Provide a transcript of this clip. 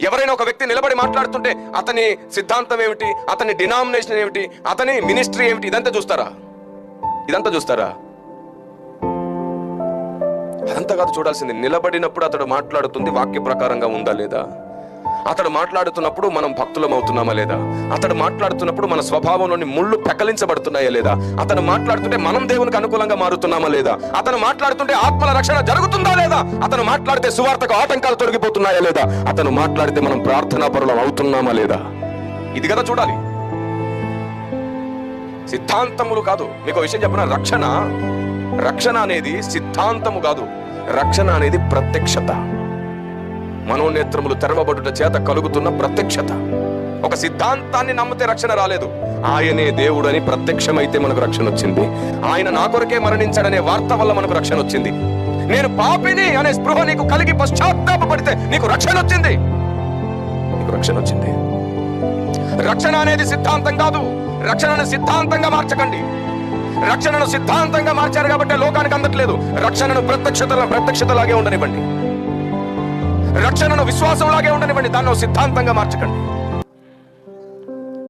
ఎవరైనా ఒక వ్యక్తి నిలబడి మాట్లాడుతుంటే అతని సిద్ధాంతం ఏమిటి, అతని డినామినేషన్ ఏమిటి, అతని మినిస్ట్రీ ఏమిటి, ఇదంతా చూస్తారా? అదంతా కాదు చూడాల్సింది. నిలబడినప్పుడు అతడు మాట్లాడుతుంది వాక్య ప్రకారంగా ఉందా లేదా, అతడు మాట్లాడుతున్నప్పుడు మనం భక్తులం అవుతున్నామా లేదా, అతడు మాట్లాడుతున్నప్పుడు మన స్వభావంలోని ముళ్ళు పెకలించబడుతున్నాయా లేదా, అతను మాట్లాడుతుంటే మనం దేవునికి అనుకూలంగా మారుతున్నామా లేదా, అతను మాట్లాడుతుంటే ఆత్మల రక్షణ జరుగుతుందా లేదా, అతను మాట్లాడితే సువార్తకు ఆటంకాలు తొలగిపోతున్నాయా లేదా, అతను మాట్లాడితే మనం ప్రార్థనా పరులం అవుతున్నామా లేదా, ఇది కదా చూడాలి. సిద్ధాంతములు కాదు. మీకు విషయం చెప్పిన, రక్షణ అనేది సిద్ధాంతము కాదు. రక్షణ అనేది ప్రత్యక్షత. మనోనేత్రములు తెరవబడుట చేత కలుగుతున్న ప్రత్యక్షత. ఒక సిద్ధాంతాన్ని నమ్మితే రక్షణ రాలేదు. ఆయనే దేవుడు అని ప్రత్యక్షమైతే మనకు రక్షణ వచ్చింది. ఆయన నా కొరకే మరణించాడనే వార్త వల్ల మనకు రక్షణ వచ్చింది. నేను పాపిని అనే స్పృహ నీకు కలిగి పశ్చాత్తాపపడితే నీకు రక్షణ వచ్చింది. రక్షణ అనేది సిద్ధాంతం కాదు. రక్షణను సిద్ధాంతంగా మార్చకండి. రక్షణను సిద్ధాంతంగా మార్చారు కాబట్టి లోకానికి అందట్లేదు. రక్షణను ప్రత్యక్షతలాగే ఉండనివ్వండి. రక్షణను విశ్వాసంలాగే ఉండనివ్వండి. దాన్ని సిద్ధాంతంగా మార్చకండి.